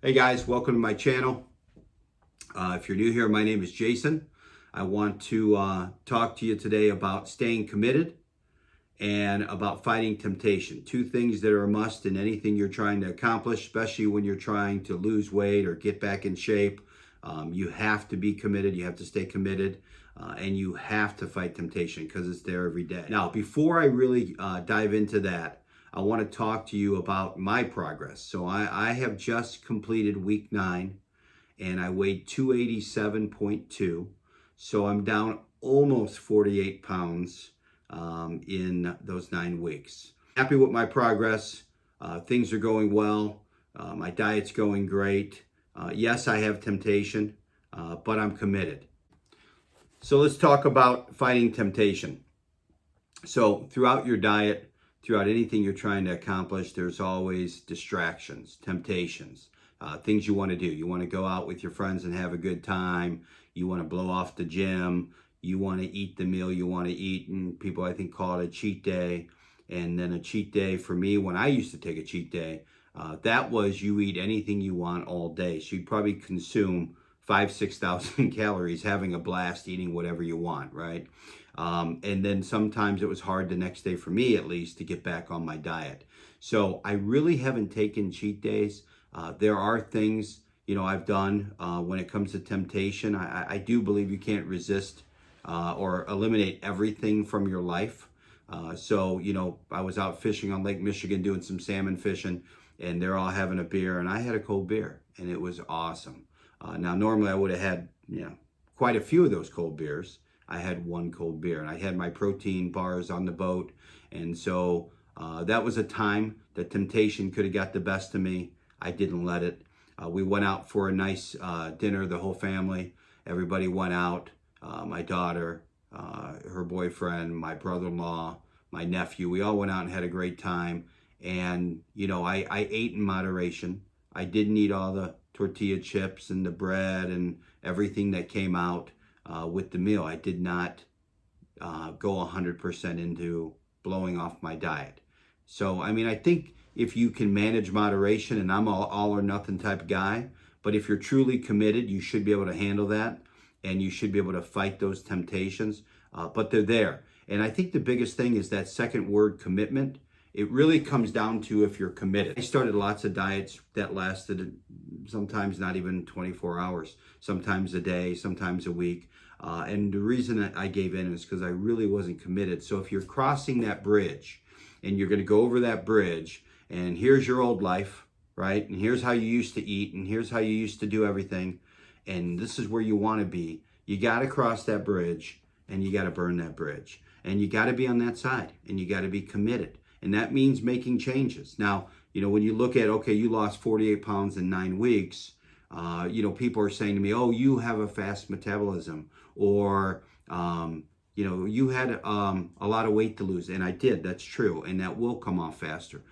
Hey guys, welcome to my channel. If you're new here, my name is Jason. I want to talk to you today about staying committed and about fighting temptation. Two things that are a must in anything you're trying to accomplish, especially when you're trying to lose weight or get back in shape. You have to be committed, you have to stay committed, and you have to fight temptation because it's there every day. Now, before I really dive into that, I want to talk to you about my progress. So I have just completed week 9 and I weighed 287.2. So I'm down almost 48 pounds in those 9 weeks. Happy with my progress. Things are going well. My diet's going great. Yes, I have temptation, but I'm committed. So let's talk about fighting temptation. So throughout your diet, throughout anything you're trying to accomplish, there's always distractions, temptations, things you want to do. You want to go out with your friends and have a good time. You want to blow off the gym. You want to eat the meal you want to eat. And people, I think, call it a cheat day. And then a cheat day for me, when I used to take a cheat day, that was you eat anything you want all day. So you'd probably consume 6,000 calories having a blast eating whatever you want, right? And then sometimes it was hard the next day, for me at least, to get back on my diet. So I really haven't taken cheat days. There are things, I've done when it comes to temptation. I do believe you can't resist or eliminate everything from your life. I was out fishing on Lake Michigan doing some salmon fishing, and they're all having a beer, and I had a cold beer, and it was awesome. Now, normally I would have had, quite a few of those cold beers. I had one cold beer, and I had my protein bars on the boat. And so that was a time that temptation could have got the best of me. I didn't let it. We went out for a nice dinner, the whole family. Everybody went out. My daughter, her boyfriend, my brother-in-law, my nephew. We all went out and had a great time. And, I ate in moderation. I didn't eat all the tortilla chips and the bread and everything that came out with the meal. I did not go 100% into blowing off my diet. So, I think if you can manage moderation, and I'm all or nothing type of guy, but if you're truly committed, you should be able to handle that, and you should be able to fight those temptations, but they're there. And I think the biggest thing is that second word, commitment. It really comes down to if you're committed. I started lots of diets that lasted sometimes not even 24 hours, sometimes a day, sometimes a week. And the reason that I gave in is because I really wasn't committed. So if you're crossing that bridge and you're going to go over that bridge, and here's your old life, right? And here's how you used to eat, and here's how you used to do everything, and this is where you want to be, you got to cross that bridge, and you got to burn that bridge. And you got to be on that side, and you got to be committed. And that means making changes. Now, when you look at, okay, you lost 48 pounds in 9 weeks, people are saying to me, oh, you have a fast metabolism, or, you had a lot of weight to lose. And I did, that's true. And that will come off faster.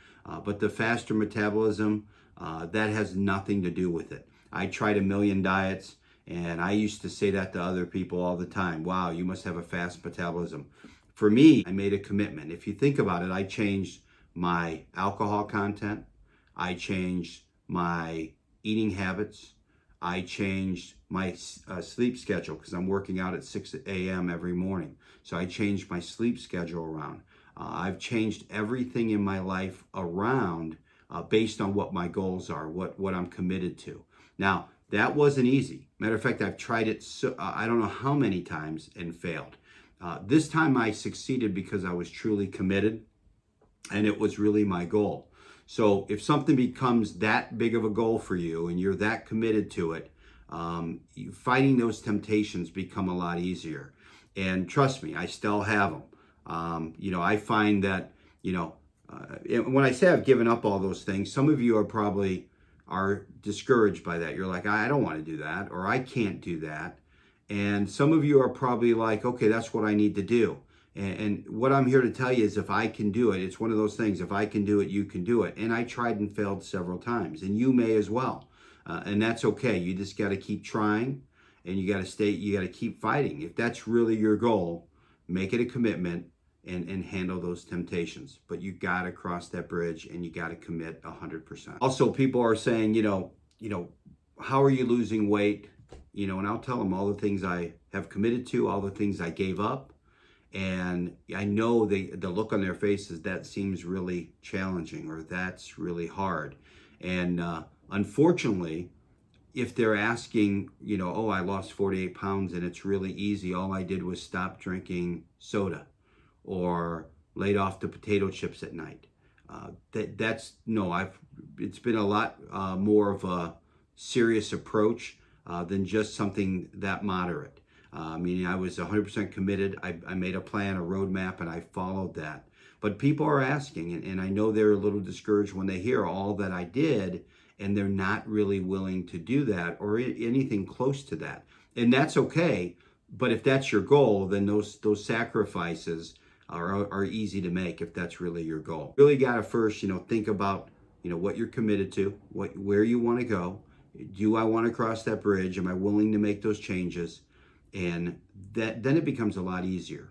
But the faster metabolism, that has nothing to do with it. I tried a million diets, and I used to say that to other people all the time. Wow, you must have a fast metabolism. For me, I made a commitment. If you think about it, I changed my alcohol content. I changed my eating habits. I changed my sleep schedule because I'm working out at 6 a.m. every morning. So I changed my sleep schedule around. I've changed everything in my life around based on what my goals are, what I'm committed to. Now, that wasn't easy. Matter of fact, I've tried it I don't know how many times and failed. This time I succeeded because I was truly committed, and it was really my goal. So if something becomes that big of a goal for you and you're that committed to it, fighting those temptations become a lot easier. And trust me, I still have them. I find that, when I say I've given up all those things, some of you are discouraged by that. You're like, I don't want to do that, or I can't do that. And some of you are probably like, okay, that's what I need to do. And what I'm here to tell you is if I can do it, it's one of those things. If I can do it, you can do it. And I tried and failed several times, and you may as well. And that's okay. You just got to keep trying, and you got to keep fighting. If that's really your goal, make it a commitment and handle those temptations. But you got to cross that bridge, and you got to commit 100%. Also, people are saying, how are you losing weight? And I'll tell them all the things I have committed to, all the things I gave up. And I know the look on their faces, that seems really challenging, or that's really hard. And unfortunately, if they're asking, oh, I lost 48 pounds and it's really easy, all I did was stop drinking soda or laid off the potato chips at night. It's been a lot more of a serious approach than just something that moderate. I was 100% committed. I made a plan, a roadmap, and I followed that. But people are asking, and I know they're a little discouraged when they hear all that I did, and they're not really willing to do that or anything close to that. And that's okay. But if that's your goal, then those sacrifices are easy to make if that's really your goal. Really got to first, think about, what you're committed to, where you want to go. Do I want to cross that bridge? Am I willing to make those changes? And then it becomes a lot easier.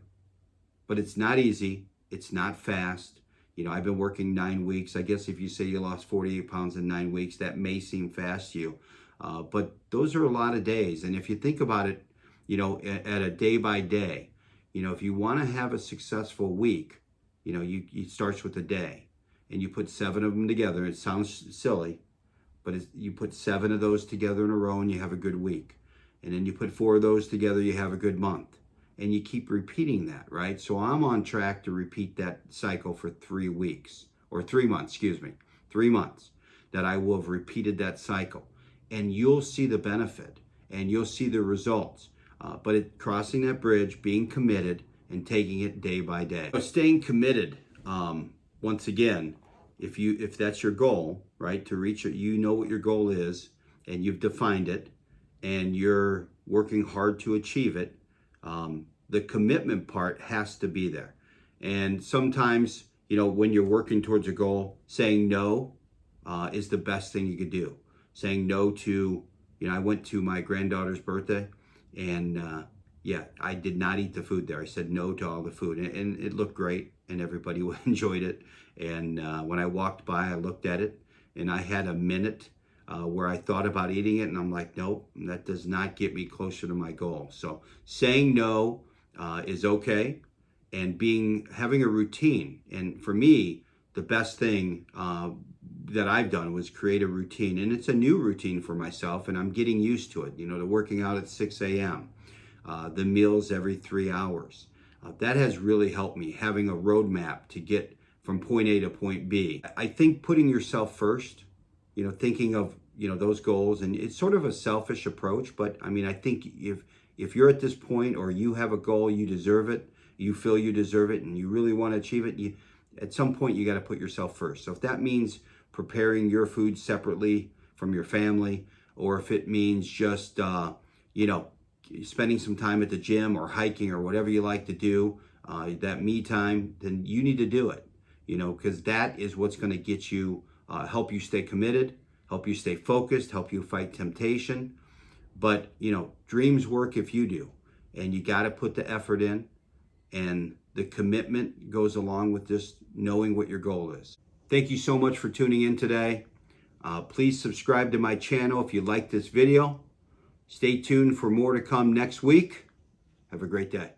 But it's not easy. It's not fast. I've been working 9 weeks. I guess if you say you lost 48 pounds in 9 weeks, that may seem fast to you. But those are a lot of days. And if you think about it, at a day by day, if you want to have a successful week, it starts with a day. And you put 7 of them together. It sounds silly, but you put 7 of those together in a row and you have a good week. And then you put 4 of those together, you have a good month. And you keep repeating that, right? So I'm on track to repeat that cycle for 3 weeks, or 3 months, 3 months that I will have repeated that cycle. And you'll see the benefit and you'll see the results. But crossing that bridge, being committed, and taking it day by day. So staying committed, once again, if that's your goal, right, to reach it, what your goal is, and you've defined it, and you're working hard to achieve it, the commitment part has to be there. And sometimes, when you're working towards a goal, saying no is the best thing you could do. Saying no to, I went to my granddaughter's birthday, and I did not eat the food there. I said no to all the food, and it looked great, and everybody enjoyed it. And when I walked by, I looked at it, and I had a minute where I thought about eating it, and I'm like, nope, that does not get me closer to my goal. So saying no is okay, and having a routine. And for me, the best thing that I've done was create a routine, and it's a new routine for myself, and I'm getting used to it. The working out at 6 a.m., the meals every 3 hours. That has really helped me, having a roadmap to get from point A to point B. I think putting yourself first, thinking of, those goals, and it's sort of a selfish approach, but I think if you're at this point, or you have a goal, you deserve it, you feel you deserve it, and you really want to achieve it, at some point you got to put yourself first. So if that means preparing your food separately from your family, or if it means just, spending some time at the gym or hiking or whatever you like to do, that me time, then you need to do it, because that is what's going to get you, help you stay committed, help you stay focused, help you fight temptation. But, dreams work if you do, and you got to put the effort in, and the commitment goes along with just knowing what your goal is. Thank you so much for tuning in today. Please subscribe to my channel if you like this video. Stay tuned for more to come next week. Have a great day.